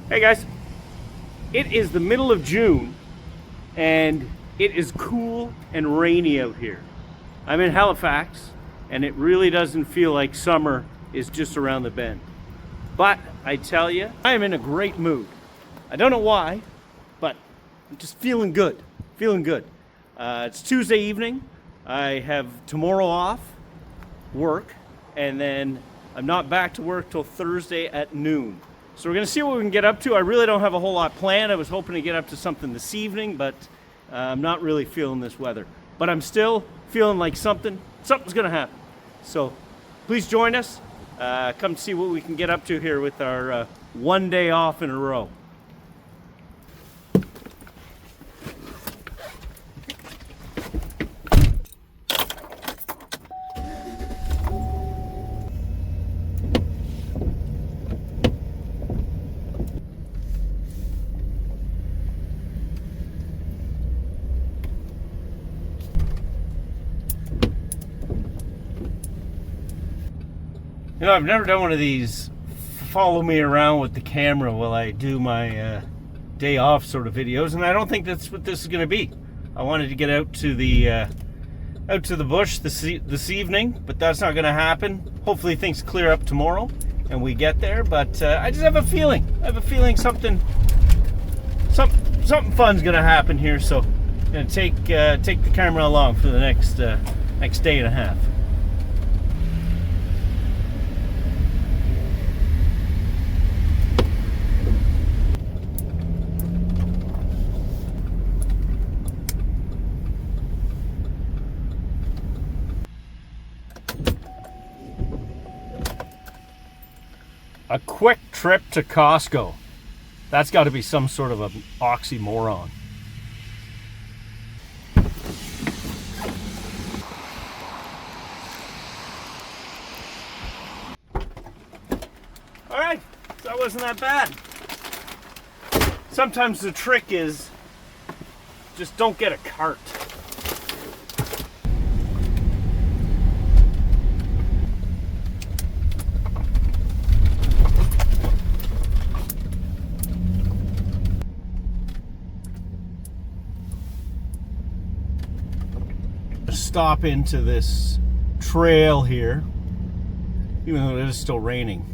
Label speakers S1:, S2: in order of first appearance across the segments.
S1: Hey guys, it is the middle of June and it is cool and rainy out here. I'm in Halifax and it really doesn't feel like summer is just around the bend. But I tell you, I am in a great mood. I don't know why, but I'm just feeling good, It's Tuesday evening. I have tomorrow off work and then I'm not back to work till Thursday at noon. So we're gonna see what we can get up to. I really don't have a whole lot planned. I was hoping to get up to something this evening, but I'm not really feeling this weather. But I'm still feeling like something's gonna happen. So please join us. Come see what we can get up to here with our one day off in a row. You know, I've never done one of these follow me around with the camera while I do my day off sort of videos, and I don't think that's what this is going to be. I wanted to get out to the bush this evening, but that's not going to happen. Hopefully things clear up tomorrow and we get there, but I just have a feeling. I have a feeling something fun's going to happen here, so I'm going to take the camera along for the next day and a half. A quick trip to Costco. That's got to be some sort of an oxymoron. All right, that wasn't that bad. Sometimes the trick is just don't get a cart. Stop into this trail here, even though it is still raining.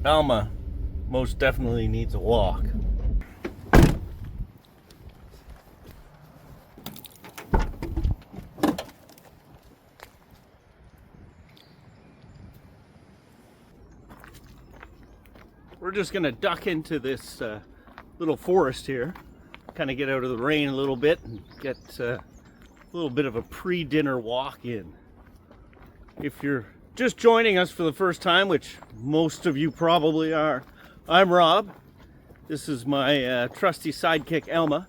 S1: Alma most definitely needs a walk. We're just gonna duck into this little forest here, kind of get out of the rain a little bit and get a little bit of a pre-dinner walk in. If you're just joining us for the first time, which most of you probably are, I'm Rob. This is my trusty sidekick Elma,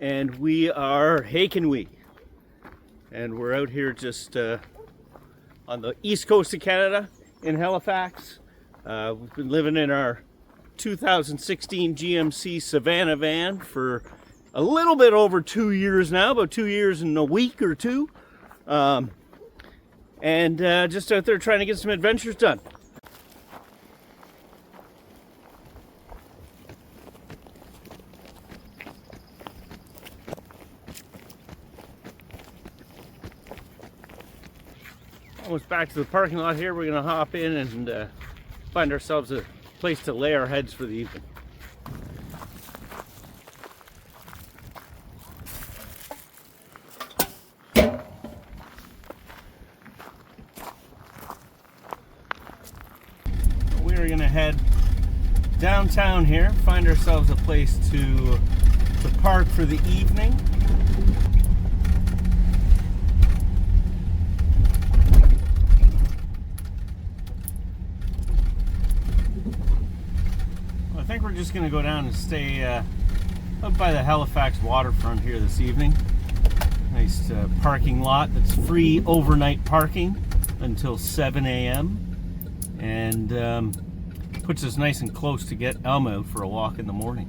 S1: and we are Hakenwee. And we're out here just on the east coast of Canada in Halifax. We've been living in our 2016 GMC Savannah van for a little bit over 2 years now, about 2 years and a week or two, and just out there trying to get some adventures done. Almost back to the parking lot here. We're gonna hop in and find ourselves a place to lay our heads for the evening. We're gonna head downtown here, find ourselves a place to park for the evening. I think we're just gonna go down and stay up by the Halifax waterfront here this evening. Nice parking lot that's free overnight parking until 7 a.m. and puts us nice and close to get Elma out for a walk in the morning.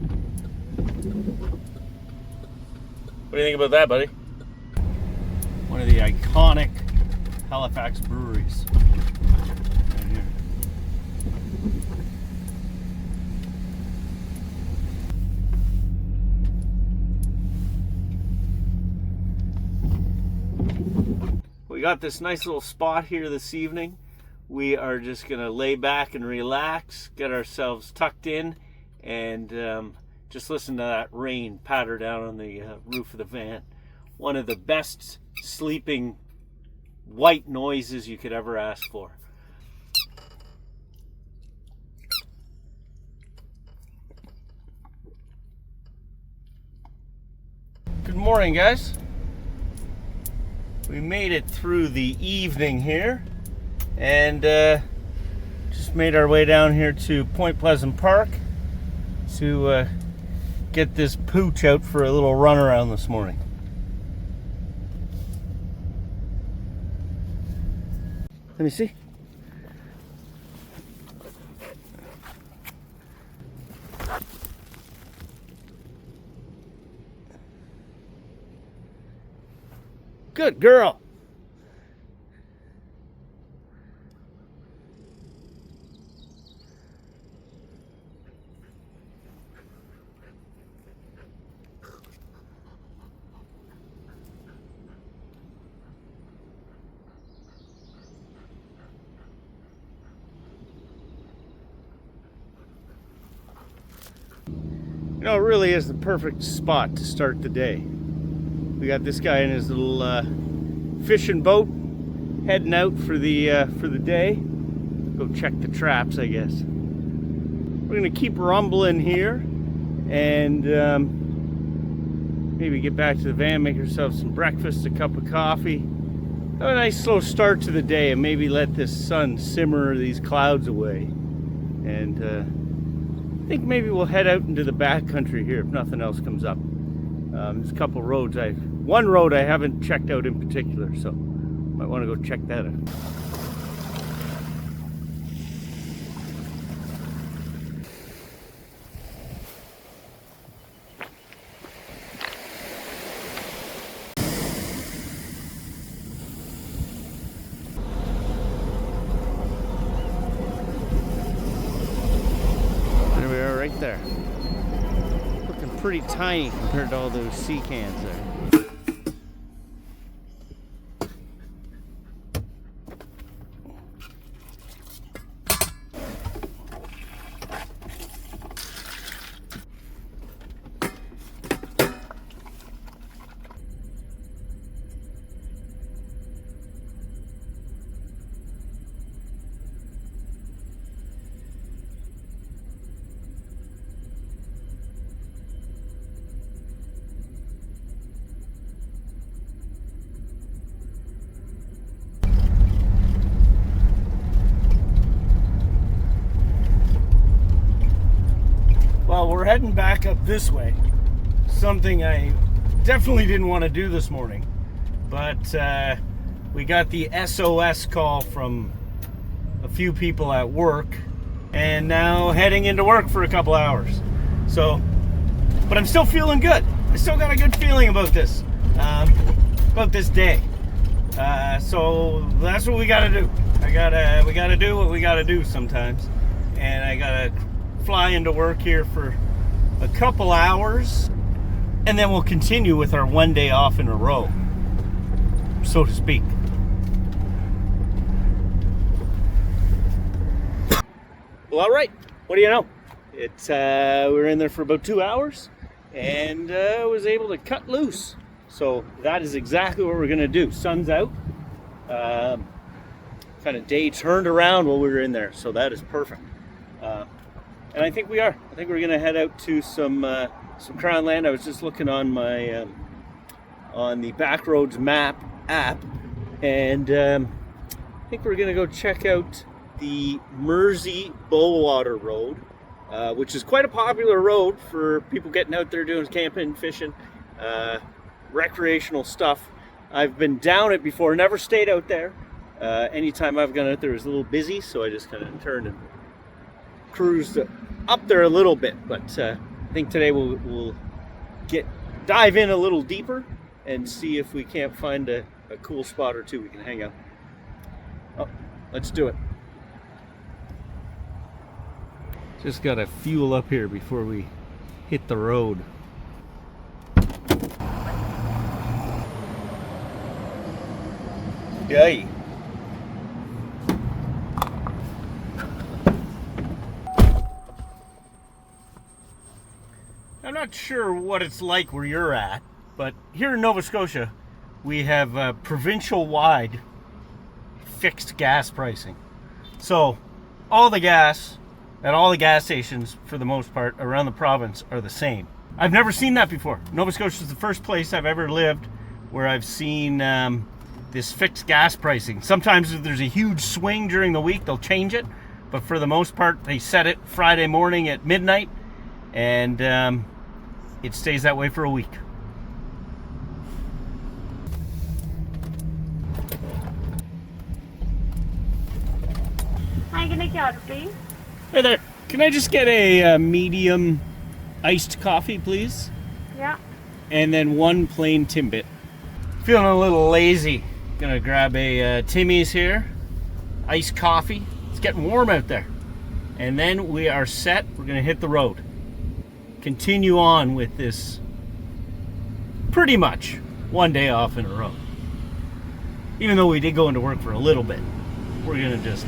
S1: What do you think about that, buddy? One of the iconic Halifax breweries. Right here. we got this nice little spot here this evening. We are just gonna lay back and relax, get ourselves tucked in, and just listen to that rain patter down on the roof of the van. One of the best sleeping white noises you could ever ask for. Good morning, guys. We made it through the evening here and just made our way down here to Point Pleasant Park to get this pooch out for a little run around this morning. Let me see. Good girl. You know, it really is the perfect spot to start the day. We got this guy in his little fishing boat, heading out for the day. Go check the traps, I guess. We're gonna keep rumbling here, and maybe get back to the van, make ourselves some breakfast, a cup of coffee, have a nice slow start to the day, and maybe let this sun simmer these clouds away. And I think maybe we'll head out into the backcountry here if nothing else comes up. There's a couple roads. One road I haven't checked out in particular, so might want to go check that out. There we are, right there. Pretty tiny compared to all those sea cans there. Well, we're heading back up this way. Something I definitely didn't want to do this morning, but we got the SOS call from a few people at work, and now heading into work for a couple hours. So, but I'm still feeling good. I still got a good feeling about this day. So that's what we gotta do. We gotta do what we gotta do sometimes, and I gotta fly into work here for a couple hours, and then we'll continue with our one day off in a row, so to speak. Well, all right. What do you know? It's we were in there for about 2 hours, and was able to cut loose. So that is exactly what we're gonna do. Sun's out. Kind of day turned around while we were in there, so that is perfect. And I think we are. I think we're going to head out to some Crownland. I was just looking on my on the Backroads map app, and I think we're going to go check out the Mersey Bowater Road, which is quite a popular road for people getting out there doing camping, fishing, recreational stuff. I've been down it before, never stayed out there. Anytime I've gone out there, it was a little busy, so I just kind of turned and cruised up there a little bit. But I think today we'll dive in a little deeper and see if we can't find a cool spot or two we can hang out. Oh, let's do it. Just gotta fuel up here before we hit the road. Yay. I'm not sure what it's like where you're at, but here in Nova Scotia, we have provincial-wide fixed gas pricing. So all the gas at all the gas stations, for the most part, around the province are the same. I've never seen that before. Nova Scotia is the first place I've ever lived where I've seen this fixed gas pricing. Sometimes if there's a huge swing during the week, they'll change it. But for the most part, they set it Friday morning at midnight, and it stays that way for a week.
S2: Hi, can I get your order, please?
S1: Hey there. Can I just get a medium iced coffee, please?
S2: Yeah.
S1: And then one plain Timbit. Feeling a little lazy. Gonna grab a Timmy's here. Iced coffee. It's getting warm out there. And then we are set. We're gonna hit the road. Continue on with this pretty much one day off in a row. Even though we did go into work for a little bit, we're gonna just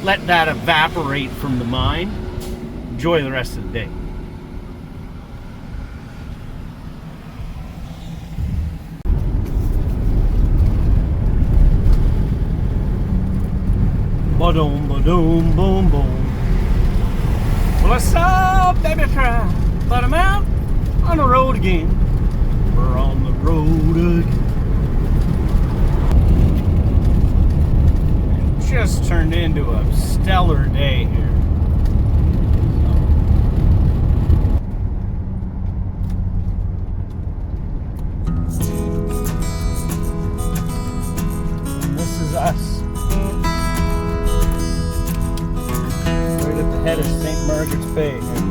S1: let that evaporate from the mind. Enjoy the rest of the day. Ba-dum, ba-dum, boom, boom. Well, I saw baby cry, but I'm out on the road again. We're on the road again. It just turned into a stellar day here. This is us. Right at the head of St. Margaret's Bay here.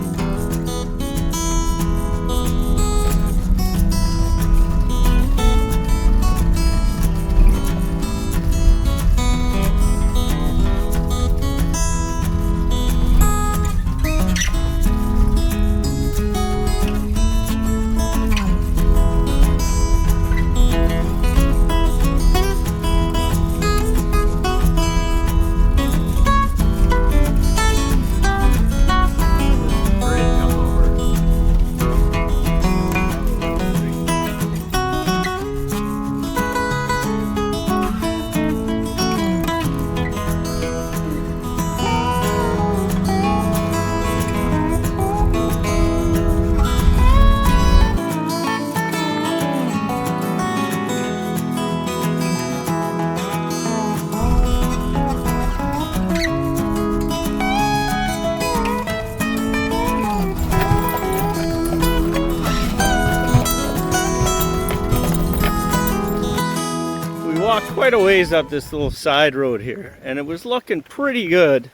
S1: Quite a ways up this little side road here, and it was looking pretty good.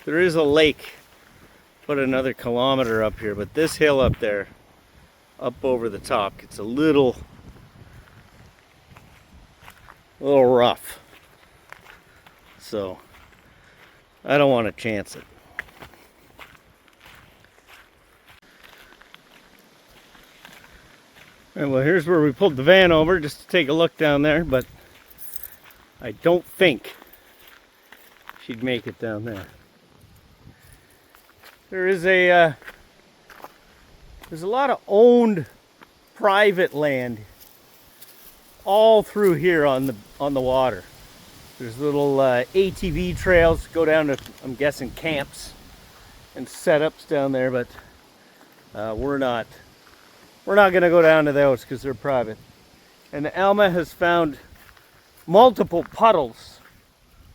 S1: There is a lake about another kilometer up here, but this hill up there, up over the top, gets a little rough. So I don't want to chance it. All right, well, here's where we pulled the van over just to take a look down there, but I don't think she'd make it down there. There is there's a lot of owned private land all through here on the water. There's little ATV trails go down to, I'm guessing, camps and setups down there, but we're not going to go down to those because they're private. And Alma has found multiple puddles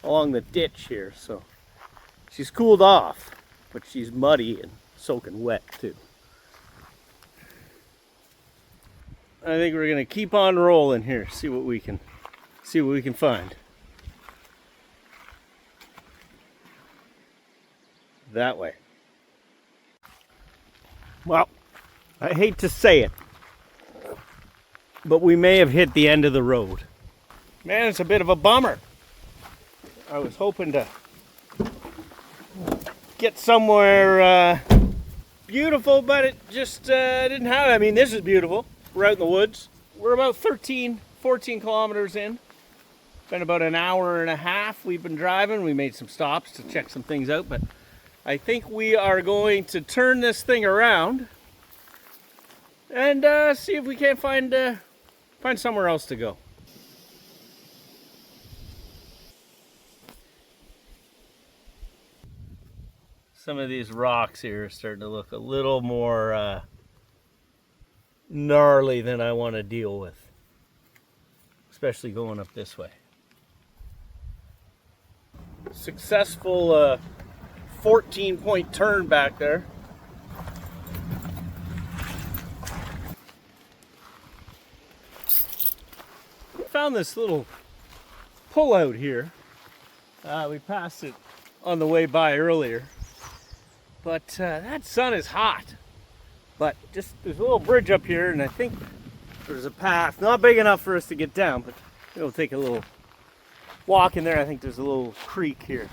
S1: along the ditch here, so she's cooled off, but she's muddy and soaking wet too. I think we're gonna keep on rolling here, see what we can find. That way. Well, I hate to say it, but we may have hit the end of the road. Man, it's a bit of a bummer. I was hoping to get somewhere beautiful, but it just didn't happen. I mean, this is beautiful. We're out in the woods. We're about 13, 14 kilometers in. Been about an hour and a half we've been driving. We made some stops to check some things out, but I think we are going to turn this thing around and see if we can't find somewhere else to go. Some of these rocks here are starting to look a little more gnarly than I want to deal with, especially going up this way. Successful 14-point turn back there. Found this little pullout here. We passed it on the way by earlier, but that sun is hot. But just there's a little bridge up here, and I think there's a path, not big enough for us to get down, but it'll take a little walk in there. I think there's a little creek here.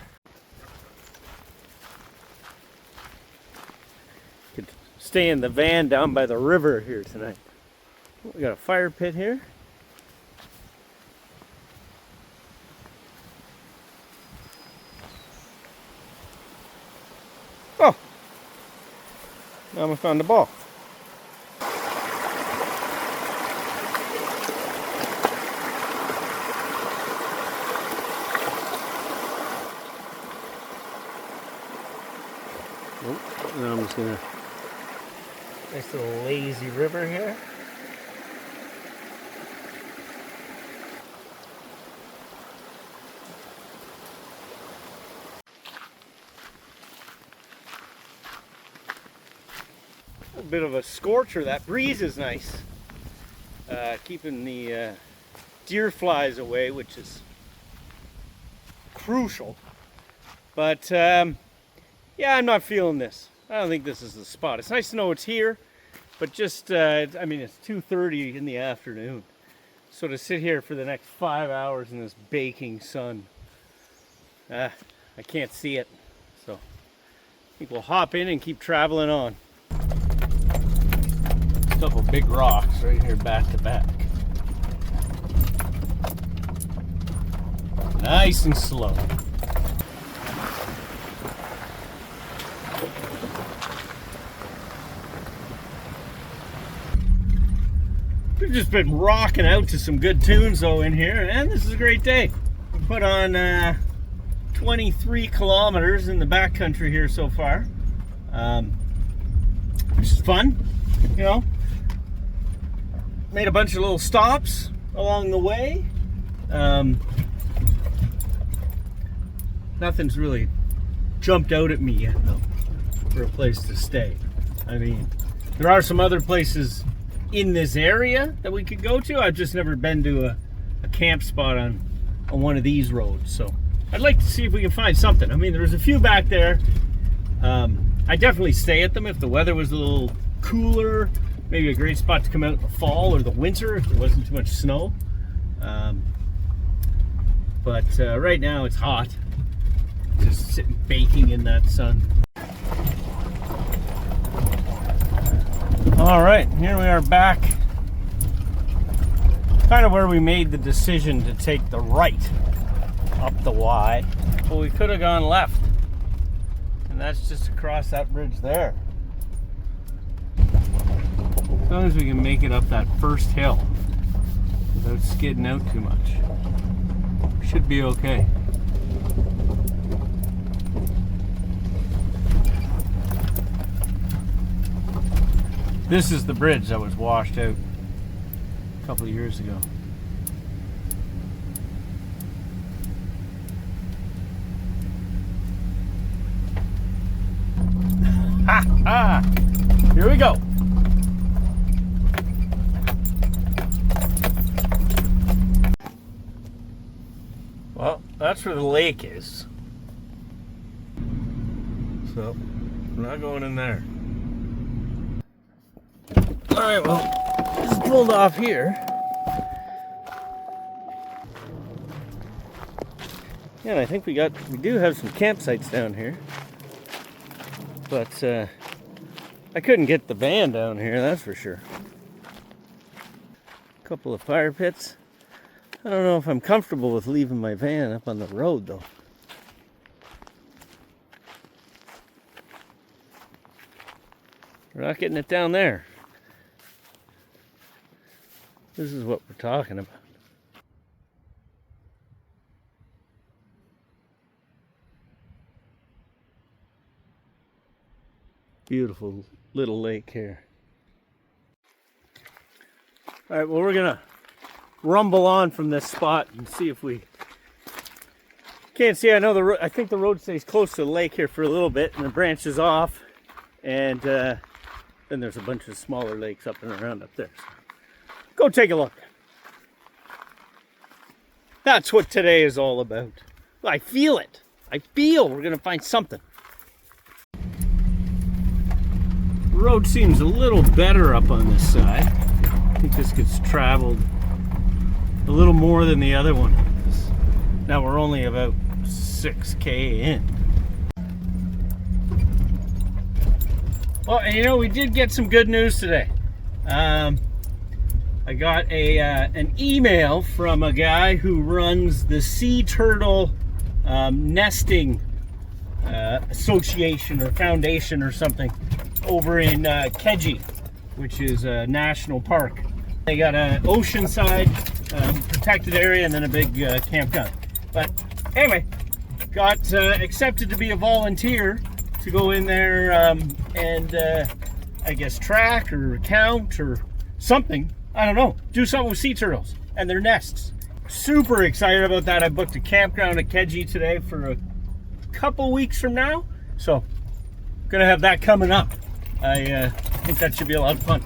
S1: Could stay in the van down by the river here tonight. We got a fire pit here. Oh, now I found the ball. Now I'm just gonna, nice little lazy river here. A bit of a scorcher. That breeze is nice, keeping the deer flies away, which is crucial. But yeah, I'm not feeling this. I don't think this is the spot. It's nice to know it's here, but just, I mean, it's 2:30 in the afternoon. So to sit here for the next 5 hours in this baking sun, I can't see it. So I think we'll hop in and keep traveling on. A couple big rocks right here back to back. Nice and slow. We've just been rocking out to some good tunes though in here, and this is a great day. We put on 23 kilometers in the backcountry here so far, which is fun, you know. Made a bunch of little stops along the way. Nothing's really jumped out at me yet though for a place to stay. I mean, there are some other places in this area that we could go to. I've just never been to a camp spot on one of these roads, so I'd like to see if we can find something. I mean, there's a few back there. I'd definitely stay at them if the weather was a little cooler. Maybe a great spot to come out in the fall or the winter if there wasn't too much snow. But right now it's hot. Just sitting baking in that sun. All right, here we are back, kind of where we made the decision to take the right up the Y. Well, we could have gone left, and that's just across that bridge there. As long as we can make it up that first hill without skidding out too much, should be okay. This is the bridge that was washed out a couple of years ago. Ha ha! Here we go. Well, that's where the lake is. So, we're not going in there. Alright, well, just pulled off here. Yeah, and I think we do have some campsites down here. But I couldn't get the van down here, that's for sure. A couple of fire pits. I don't know if I'm comfortable with leaving my van up on the road though. We're not getting it down there. This is what we're talking about. Beautiful little lake here. All right, well, we're gonna rumble on from this spot and see if we can't see. I know I think the road stays close to the lake here for a little bit and it branches off, and then there's a bunch of smaller lakes up and around up there. So go take a look. That's what today is all about. I feel it. I feel we're gonna find something. The road seems a little better up on this side. I think this gets traveled a little more than the other one. Now we're only about 6K in. Well, and you know, we did get some good news today. I got an email from a guy who runs the sea turtle nesting association or foundation or something over in Keji, which is a national park. They got an oceanside protected area and then a big campground. But anyway, got accepted to be a volunteer to go in there and I guess track or count or something. I don't know. Do something with sea turtles and their nests. Super excited about that. I booked a campground at Keji today for a couple weeks from now. So gonna have that coming up. I think that should be a lot of fun.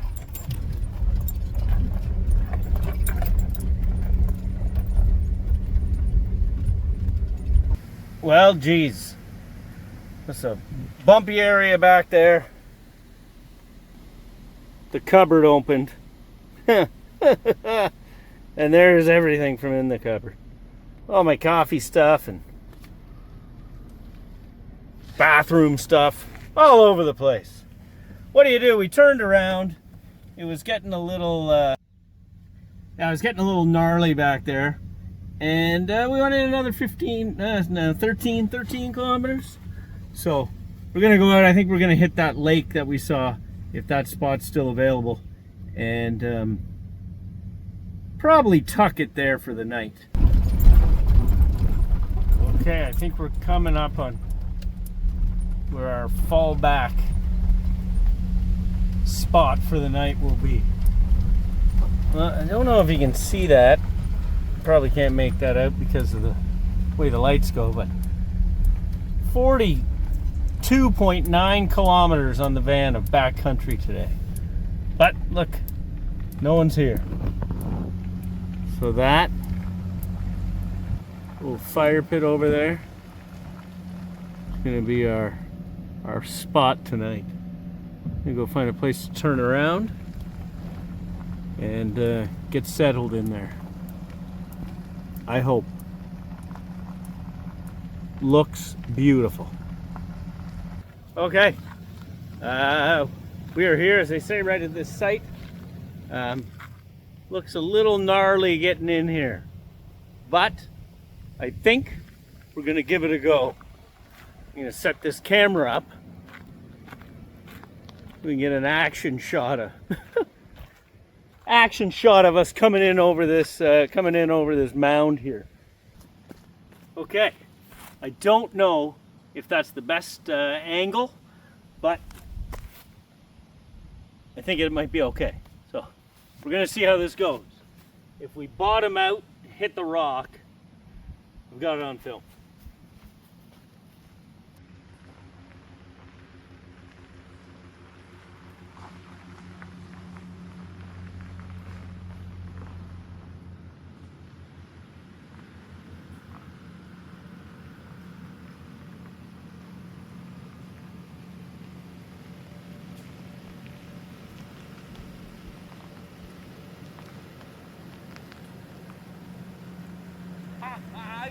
S1: Well, geez. That's a bumpy area back there. The cupboard opened. And there's everything from in the cupboard. All my coffee stuff and bathroom stuff all over the place. What do? We turned around. It was getting a little gnarly back there. And we went in another 13 kilometers. So we're gonna go out. I think we're gonna hit that lake that we saw, if that spot's still available, and probably tuck it there for the night. Okay, I think we're coming up on where our fallback spot for the night will be. Well, I don't know if you can see that. Probably can't make that out because of the way the lights go, but 42.9 kilometers on the van of backcountry today. But look, no one's here. So that little fire pit over there is gonna be our spot tonight. I'm gonna go find a place to turn around and get settled in there. I hope. Looks beautiful. Okay, we are here, as they say, right at this site. Looks a little gnarly getting in here, but I think we're gonna give it a go. I'm gonna set this camera up. We can get an action shot of us coming in over this mound here. Okay, I don't know if that's the best angle, but I think it might be okay. So we're gonna see how this goes. If we bottom out, hit the rock, we've got it on film.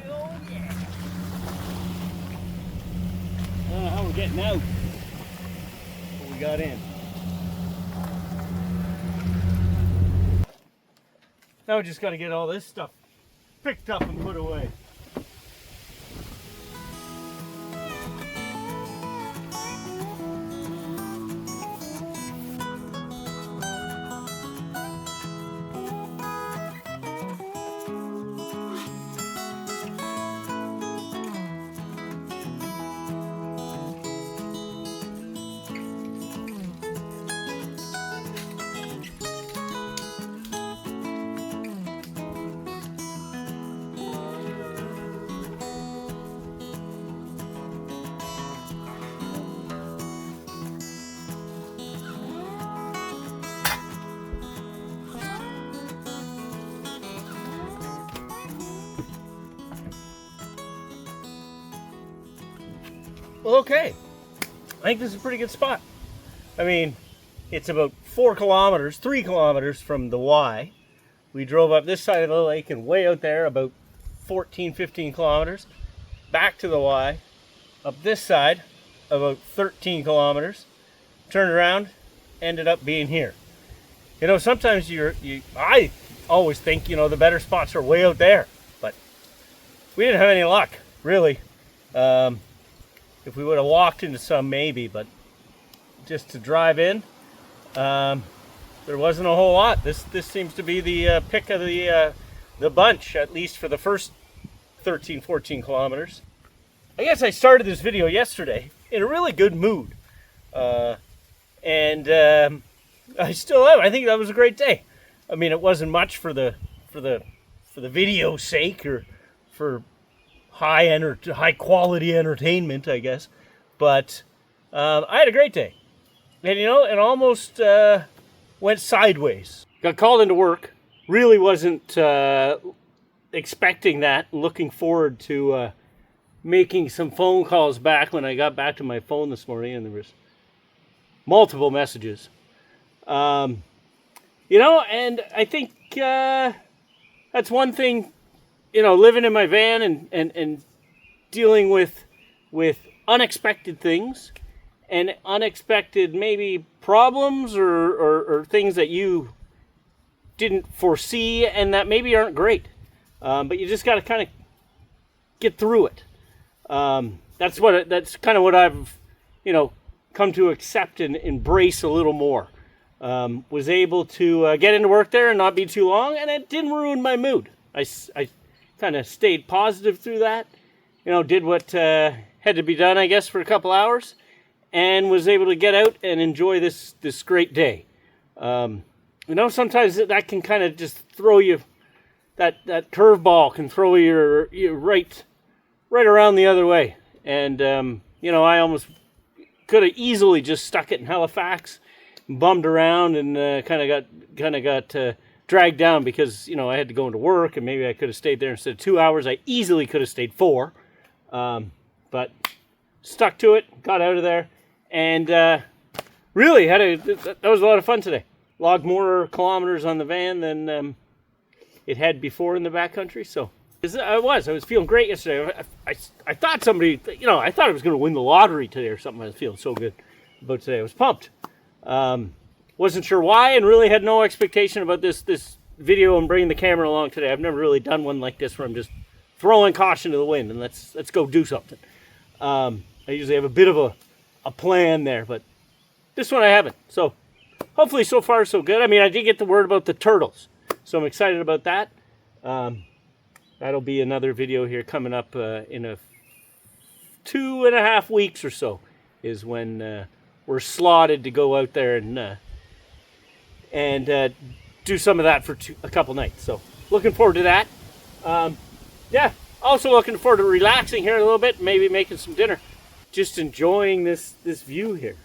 S1: Oh yeah! I don't know how we're getting out, but we got in. Now we just got to get all this stuff picked up and put away. Well, okay. I think this is a pretty good spot. I mean, it's about 3 kilometers from the Y. We drove up this side of the lake and way out there about 14, 15 kilometers. Back to the Y. Up this side about 13 kilometers. Turned around, ended up being here. You know, sometimes I always think, you know, the better spots are way out there. But we didn't have any luck, really. If we would have walked into some, maybe, but just to drive in, there wasn't a whole lot. This seems to be the pick of the bunch, at least for the first 13, 14 kilometers. I guess I started this video yesterday in a really good mood, and I still am. I think that was a great day. I mean, it wasn't much for the video's sake or for high quality entertainment, I guess, but I had a great day, and you know, it almost went sideways. Got called into work. Really wasn't expecting that. Looking forward to making some phone calls back when I got back to my phone this morning, and there was multiple messages. You know, and I think that's one thing. You know, living in my van and dealing with unexpected things and unexpected maybe problems or things that you didn't foresee and that maybe aren't great. But you just got to kind of get through it. That's kind of what I've, you know, come to accept and embrace a little more. Was able to get into work there and not be too long, and it didn't ruin my mood. I kind of stayed positive through that, you know, did what had to be done, I guess, for a couple hours, and was able to get out and enjoy this great day. You know, sometimes that can kind of just throw you, that curveball can throw you right around the other way. And, you know, I almost could have easily just stuck it in Halifax, bummed around, and kind of got dragged down because, you know, I had to go into work and maybe I could have stayed there instead of 2 hours. I easily could have stayed 4, but stuck to it, got out of there, and really that was a lot of fun today. Logged more kilometers on the van than it had before in the backcountry. So I was feeling great yesterday. I thought somebody, you know, I thought I was going to win the lottery today or something. I was feeling so good about today. I was pumped. Wasn't sure why, and really had no expectation about this video and bringing the camera along today. I've never really done one like this where I'm just throwing caution to the wind and let's go do something. I usually have a bit of a plan there, but this one I haven't. So hopefully so far so good. I mean, I did get the word about the turtles, so I'm excited about that. That'll be another video here coming up in a 2.5 weeks or so is when we're slotted to go out there and do some of that for a couple nights. So looking forward to that. Yeah, also looking forward to relaxing here a little bit, maybe making some dinner. Just enjoying this view here.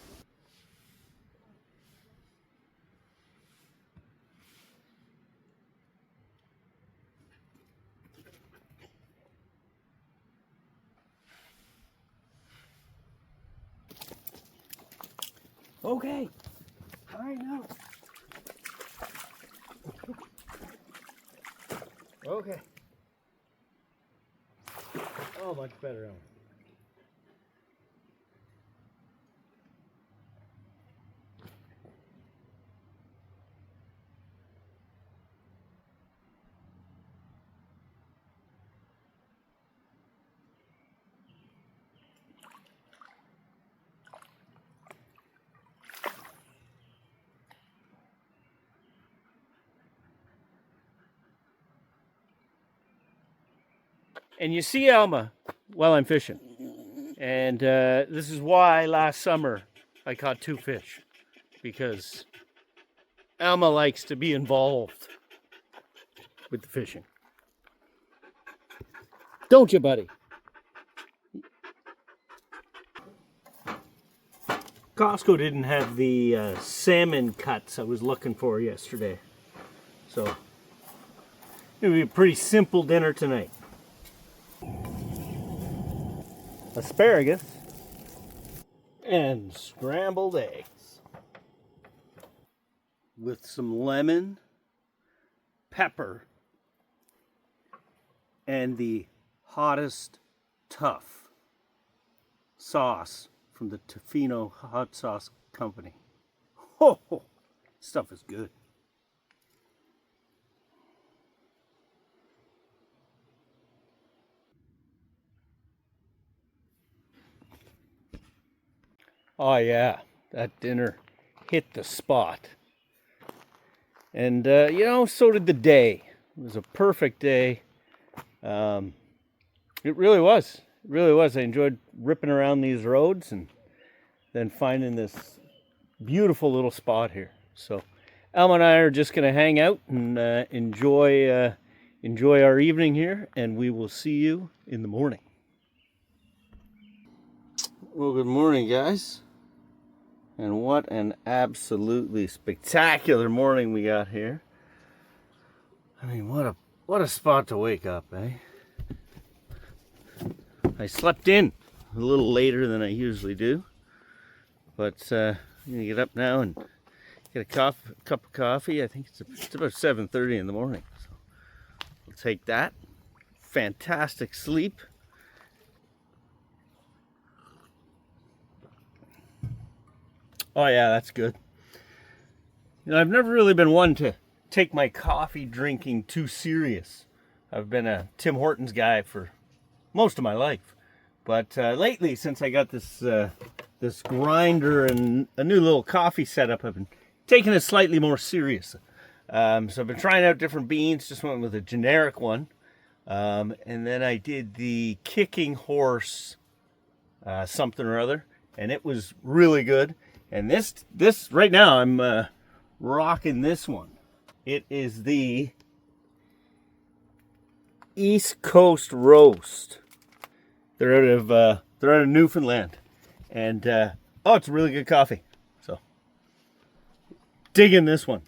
S1: Okay, I know. Okay. Oh, much better. And you see Alma while I'm fishing. And this is why last summer I caught 2 fish. Because Alma likes to be involved with the fishing. Don't you, buddy? Costco didn't have the salmon cuts I was looking for yesterday. So, it'll be a pretty simple dinner tonight. Asparagus and scrambled eggs with some lemon, pepper, and the hottest tough sauce from the Tofino Hot Sauce Company. Oh, stuff is good. Oh yeah, that dinner hit the spot. And you know, so did the day. It was a perfect day. It really was. It really was. I enjoyed ripping around these roads and then finding this beautiful little spot here. So Alma and I are just going to hang out and enjoy our evening here, and we will see you in the morning. Well, good morning, guys. And what an absolutely spectacular morning we got here. I mean, what a spot to wake up, eh? I slept in a little later than I usually do, but I'm gonna get up now and get a cup of coffee. I think it's about 7:30 in the morning, so I'll take that. Fantastic sleep. Oh yeah, that's good. You know, I've never really been one to take my coffee drinking too serious. I've been a Tim Hortons guy for most of my life, but lately, since I got this this grinder and a new little coffee setup, I've been taking it slightly more serious. So I've been trying out different beans. Just went with a generic one, and then I did the Kicking Horse something or other, and it was really good. And this right now, I'm rocking this one. It is the East Coast Roast. They're out of Newfoundland, and oh, it's really good coffee. So, digging this one.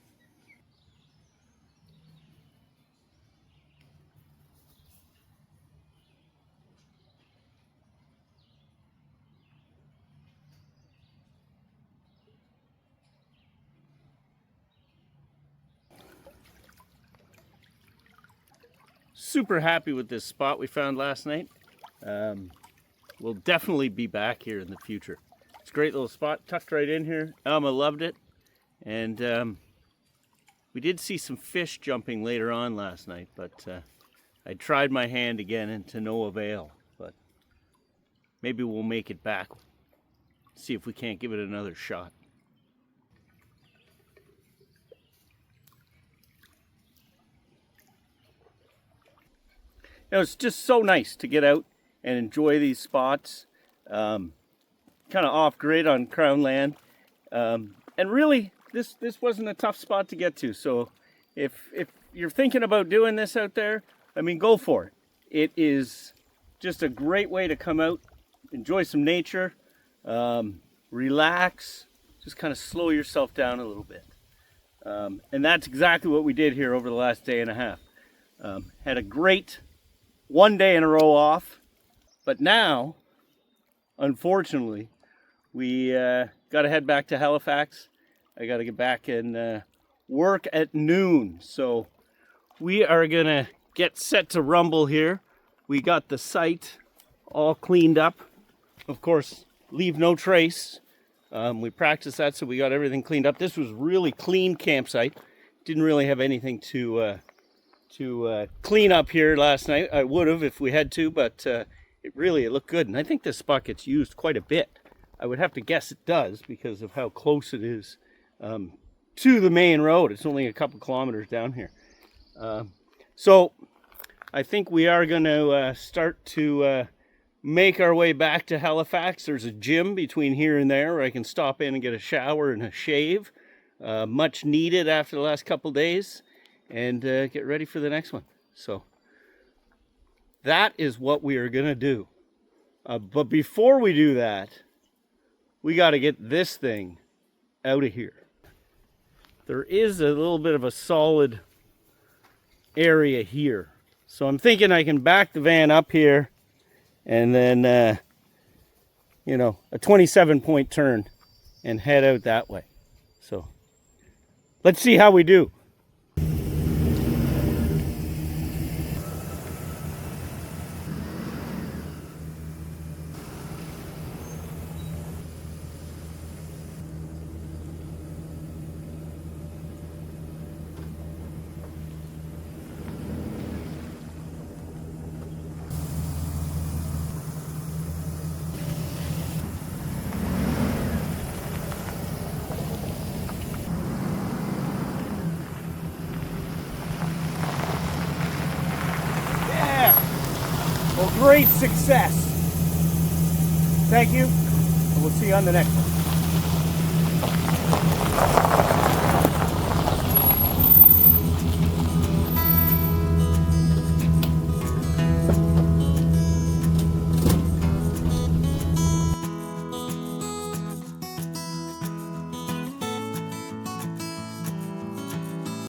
S1: Super happy with this spot we found last night. We'll definitely be back here in the future. It's a great little spot, tucked right in here. Alma loved it. And we did see some fish jumping later on last night, but I tried my hand again and to no avail. But maybe we'll make it back. See if we can't give it another shot. You know, it's just so nice to get out and enjoy these spots, kind of off grid on Crownland, and really this wasn't a tough spot to get to. So if you're thinking about doing this out there, I mean, go for it. It is just a great way to come out, enjoy some nature, relax, just kind of slow yourself down a little bit, and that's exactly what we did here over the last day and a half. Had a great 1 day in a row off, but now, unfortunately, we got to head back to Halifax. I got to get back and work at noon, so we are gonna get set to rumble here. We got the site all cleaned up. Of course, leave no trace. We practiced that, so we got everything cleaned up. This was really clean campsite. Didn't really have anything to clean up here last night. I would have if we had to, but it looked good. And I think this spot gets used quite a bit. I would have to guess it does because of how close it is to the main road. It's only a couple kilometers down here. So I think we are going to start to make our way back to Halifax. There's a gym between here and there where I can stop in and get a shower and a shave. Much needed after the last couple days, and get ready for the next one. So that is what we are going to do. But before we do that, we got to get this thing out of here. There is a little bit of a solid area here. So I'm thinking I can back the van up here and then, you know, a 27-point turn and head out that way. So let's see how we do. Well, great success. Thank you, and we'll see you on the next one.